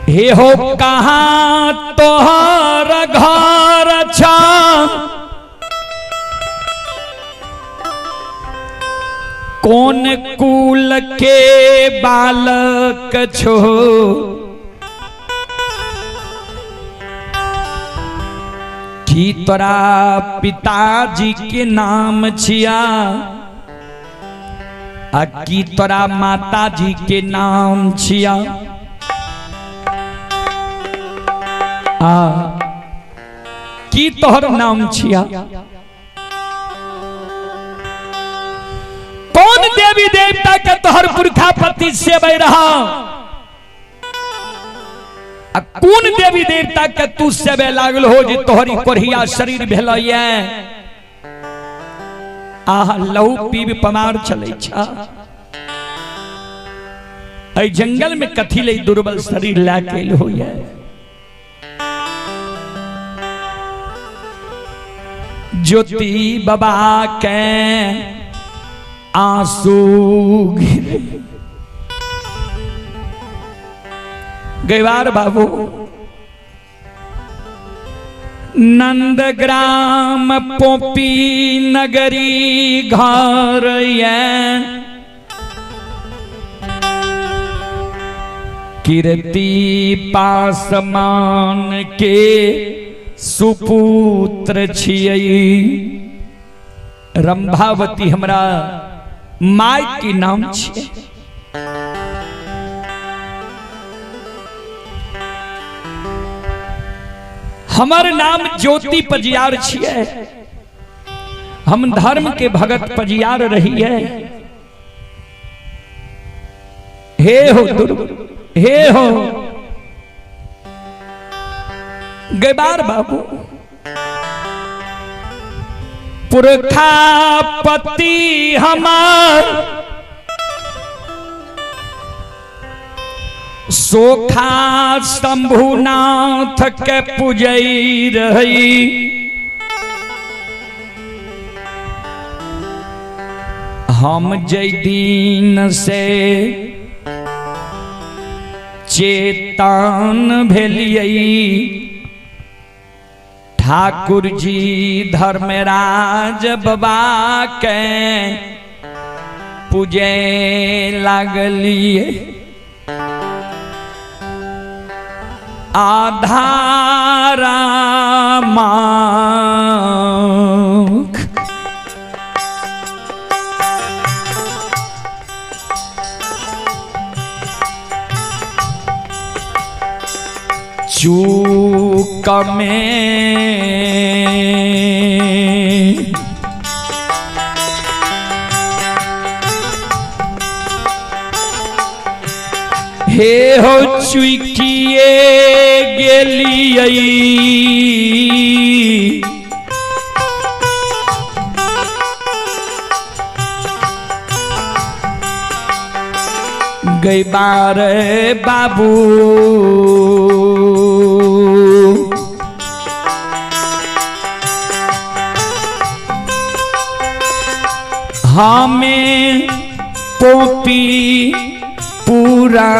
हे हो कहाँ तोहर घर छा, कौन कुल के बालक छो, की तोरा पिताजी के नाम छिया, आ की तोरा माताजी के नाम छिया। की तोहर नाम छिया, कौन देवी देवता के तोहर पुरखा पति सेवै रहा, कौन देवी देवता के तू सेवे लागल हो जे तोहरी कोढ़िया शरीर भेल ये। आह लहू पीब पमार चले छा, ऐ जंगल में कथी ले दुर्बल शरीर लाके हो ये। ज्योति बाबा के आंसू गिरे, गैवार बाबू नंदग्राम पोपी नगरी घर ये, कीर्ति पासमान के सुपुत्र छियै। रंभावती हमरा माय की नाम छियै। हमर नाम ज्योति पजियार छियै, हम धर्म के भगत पजियार रहिए। हे हो हे हो गैबार बाबू, पुरखा पति हमार सोखा शंभुनाथ के पूजई रही। हम जय दिन से चेतन भेलियै, ठाकुर जी धर्मराज बाबा के पूजे लागलिए। आधारा माख चूक में हे हो चुकिए गेलियै, गैबार बाबू हमें पोपी पूरा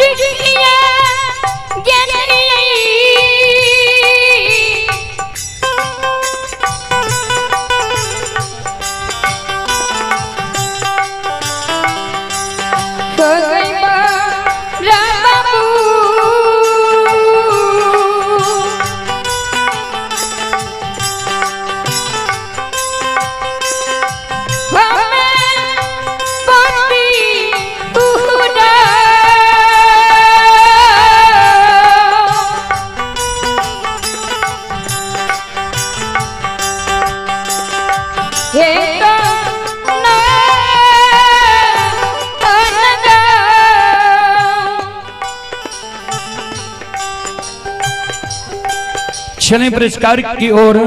चिड़िया चलें पुरस्कार की ओर।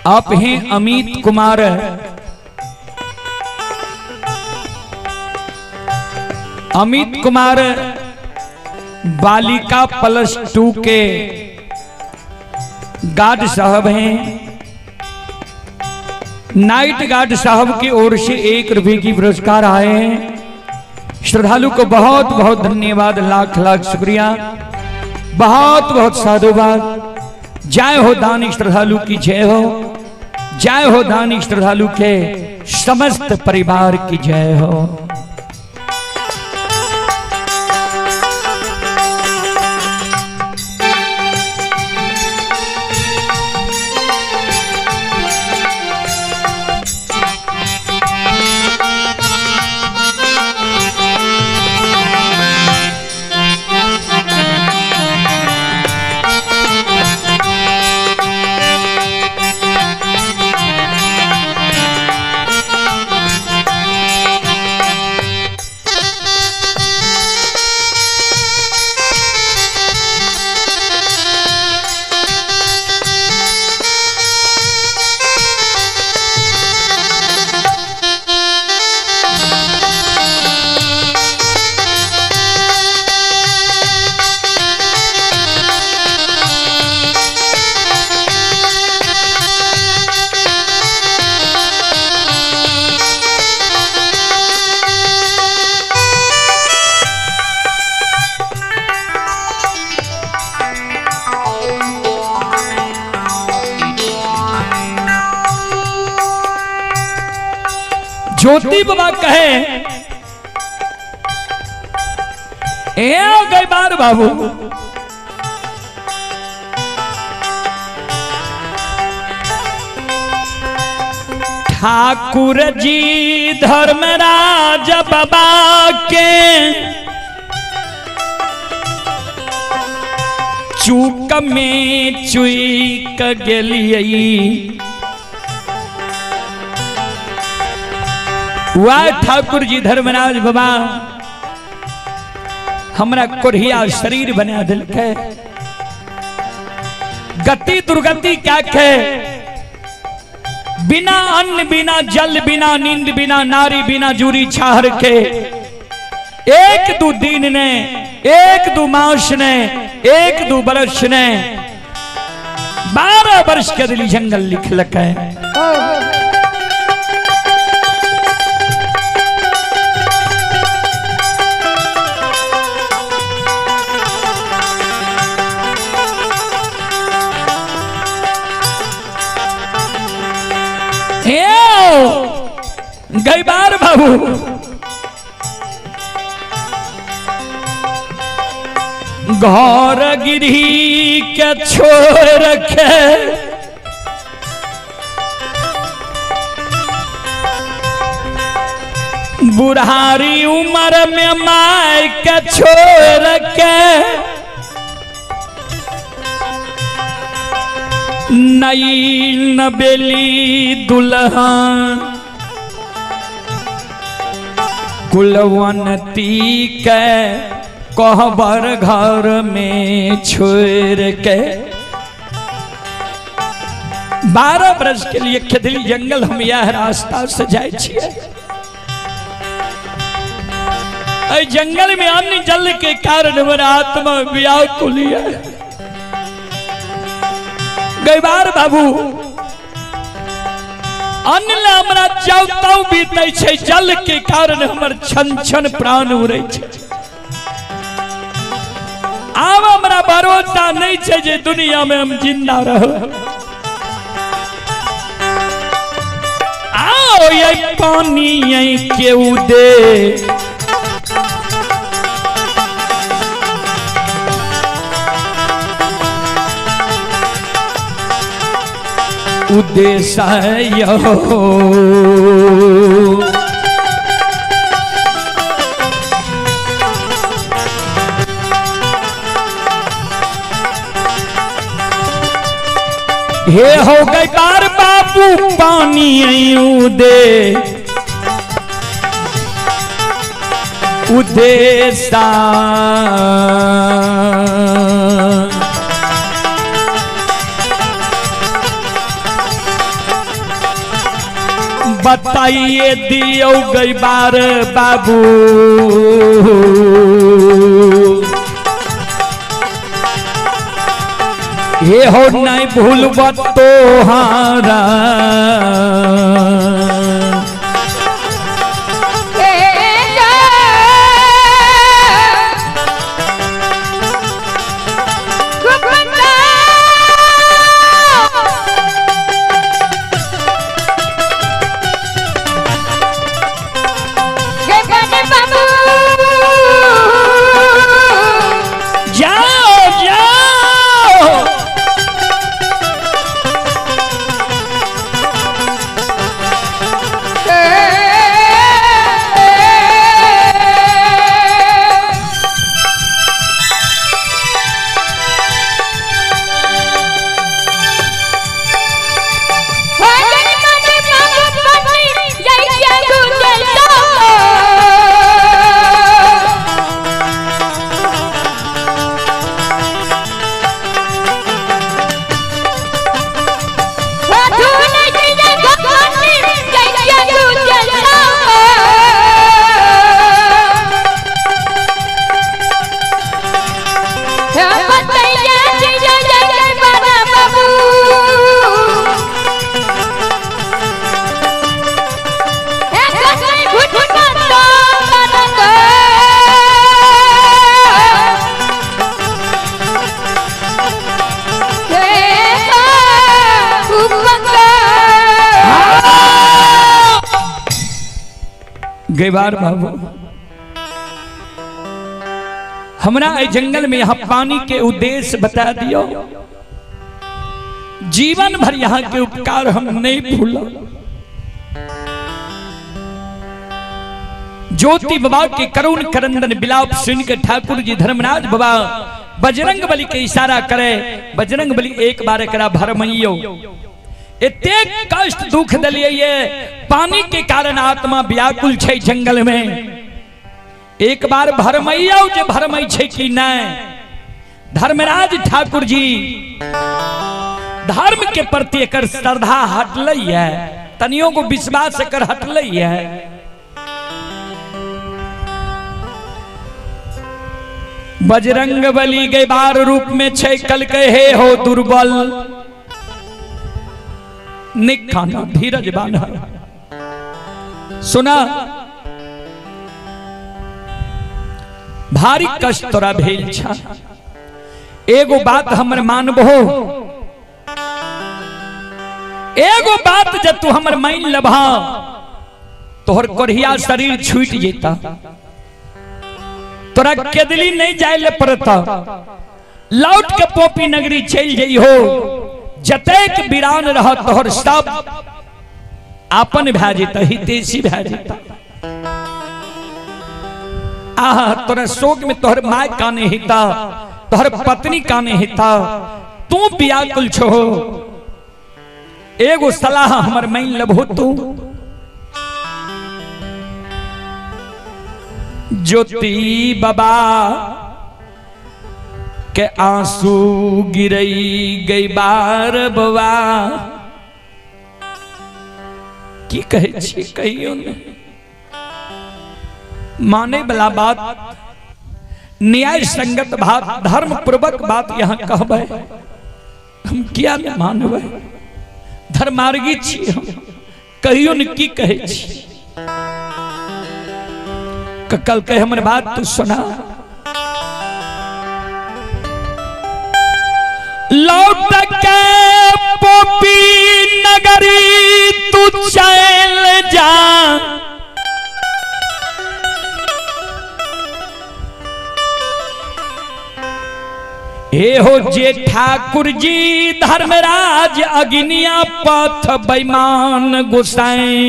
आप हैं अमित कुमार, अमित कुमार बालिका +2 के गार्ड साहब हैं। नाइट गार्ड साहब की ओर से 1 रुपये की पुरस्कार आए हैं। श्रद्धालु को बहुत बहुत धन्यवाद, लाख लाख शुक्रिया, बहुत बहुत साधुवाद। जय हो दानी श्रद्धालु की जय हो, जय हो दानी श्रद्धालु के समस्त परिवार की जय हो। ज्योति बाबा कहे ए गई बार बाबू, ठाकुर जी धर्मराज बाबा के चूक में चुईक गेलियई। वाह ठाकुर जी धर्मराज बाबा हमरा कोढ़िया शरीर बना दिल के, गति दुर्गति क्या के, बिना अन्न बिना जल बिना नींद बिना नारी बिना जूरी छाहर के 1-2 दिन ने 1-2 मास ने 1-2 वर्ष ने 12 वर्ष के दिली जंगल लिख लके। गई बार बाबू घर गिरी के छोड़ रखे, बुढ़ारी उम्र में माय के छोड़ रखे, नई नबेली दुल्हन कुलवंती के कहबर घर में छोड़ के 12 वर्ष के लिए खेदली जंगल हम यह रास्ता से जाए छिए। जंगल में अन्न जल के कारण हमारा आत्मा व्याकुल है। गईबार बाबू अन्न हमरा जाऊ बीते छे, जल के कारण हमर छन छन प्राण उड़े छे। आब हमरा भरोसा नहीं छे जे दुनिया में हम जिंदा रह। आओ ये पानी ये केहू दे, उद्देश्य हो हे हो गई बार बाबू पानी दे, उद्देश्य बताइए दियो गई बार बाबू। ये हो नहीं भूलब तोहारा, गेवार बाबू हमरा जंगल में यहाँ पानी के उद्देश्य बता दियो। जीवन भर यहाँ के उपकार हम नहीं भूला। ज्योति बाबा के करुण करंदन बिलाप सुन के ठाकुर जी धर्मराज बाबा बजरंग बली के इशारा करे। बजरंग बली एक बार करा भरमइयो, इतने कष्ट दुख दलिए पानी के कारण आत्मा व्याकुल छे जंगल में। एक बार भरमइया जे भरमई छे कि नहीं। धर्मराज ठाकुर जी धर्म के प्रति एकर श्रद्धा हटलै है, तनियों को विश्वास कर हटलै है। बजरंग बली के बार रूप में छे कल के हे हो दुर्बल निखाना धीरज बाना। सुना भारी कष्ट तोरा भेल छा, एगो बात हमर मानबो, एगो बात जब तू हमर मान लभा तोहर कोढ़िया शरीर छूट जेता, तोरा केदली नहीं जाए ले पड़ता, लौट के पोपी नगरी चल जाइ हो। जतेक वीरान रह तोहर सब आपन भै जेता, हितेशी भै जेता। आहा तोरा शोक में तोहर माय काने हिता, तोहर पत्नी काने हिता, तू व्याकुल छो। एगो सलाह हमर मान लबो तू। ज्योति बाबा के आंसू गिरई गई बार बवा, की कहे छी कहियो ने। माने वाला बात, न्याय संगत बात, धर्म पूर्वक बात यहाँ कहबे, हम क्या न मानबे। धर्मार्गी छी हम, कहियो न की कहे छी कल कहे हमर बात तू सुना। लौट के पोपी नगरी तू चल जा, हे हो जे ठाकुर जी धर्मराज अग्निया पथ बेईमान गोसाई,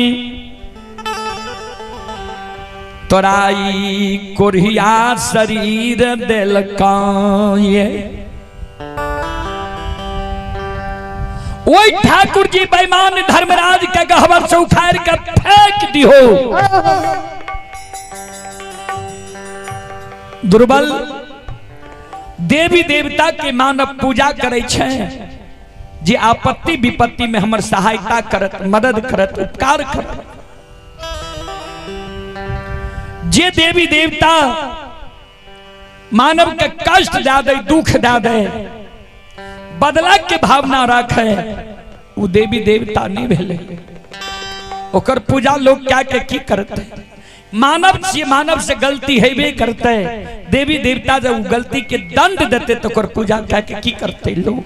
तोराई कोरिया शरीर दिल काये। वही ठाकुर जी बेईमान धर्मराज के गहवर से उखाड़ के फेंक दियो। दुर्बल देवी देवता के मानव पूजा करे छे, जे आपत्ति विपत्ति में हमर सहायता करत, मदद करत, उपकार करत। जे देवी देवता मानव के कष्ट दे दे, दुख दे दे, बदला के भावना रखे, वो देवी देवता नहीं भेले। ओकर पूजा लोग क्या के की करते? मानव से गलती हेबे करते, देवी देवता जब गलती के दंड देते तो ओकर पूजा क्या के की करते लोग?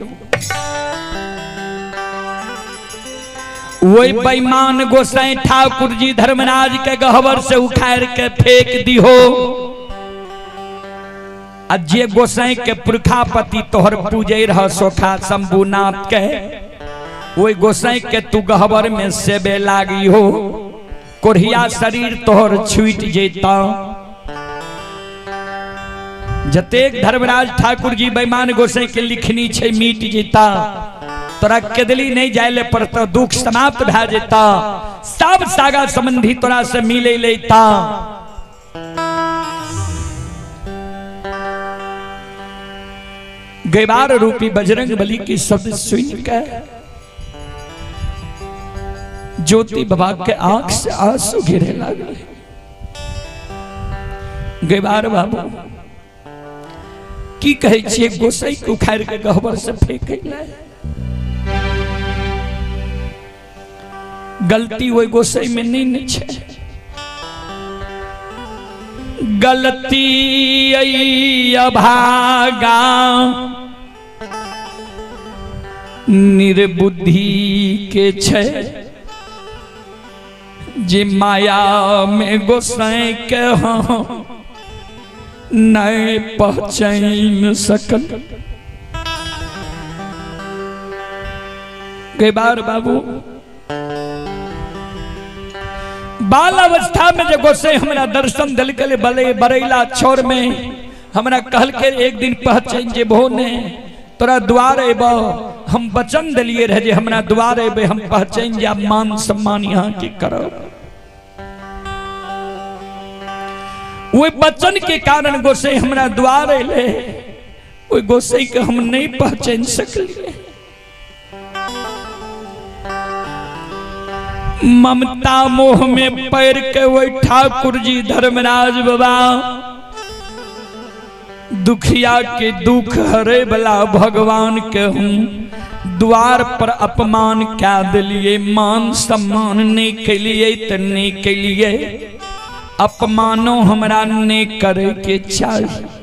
वही बेईमान गोसाई ठाकुर जी धर्मराज के गहवर से उखाड़ के फेंक दी हो। जे गोसाई के पुरखापति तोहर पूजे रह सोखा शंभुनाथ के, वही गोसाई के तू गहवर में सेबे लागी हो, कोरिया शरीर तोहर छूट जेता। जतेक धर्मराज ठाकुर जी बेईमान गोसाई के लिखनी छे मीट जेता, तोरा केदली नहीं जायले पर तो दुख समाप्त भा जेता, सब सागा संबंधी तोरा से मिले लेता। गैबार रूपी बजरंग बली की शब्द सुन के ज्योति बाबा के आंख से आंसू गिरे लगे। गैबार बाबू की कहे छिए, गोसाई को उखाड़ के गहवर से फेंके गलती वही गोसाई में नहीं छे। गलती अभागा निर्बुद्धि के छे, जे माया में गोसाई के हाँ नए पहचान सकल। गैबार बाबू बाल अवस्था में जब गोसाई हमरा दर्शन दिल के बले बरेला छोर में हमरा कहल के एक दिन पहचान जे ने तोरा द्वार एब, हम वचन दिलिए रहे जे हमरा द्वार एबे हम पहचान जा, मान सम्मान यहाँ के करब। वो वचन के कारण गोसाई हमरा द्वार अले, वो गोसाई के हम नहीं पहचान सकलिए। ममता मोह में पैर के वही ठाकुर जी धर्मराज बाबा दुखिया के दुख हरे वाला भगवान के हूँ द्वार पर अपमान क्या दिलिए, मान सम्मान नहीं के लिए तो नहीं के लिए, अपमानो हमरा नहीं करे के चाहिए।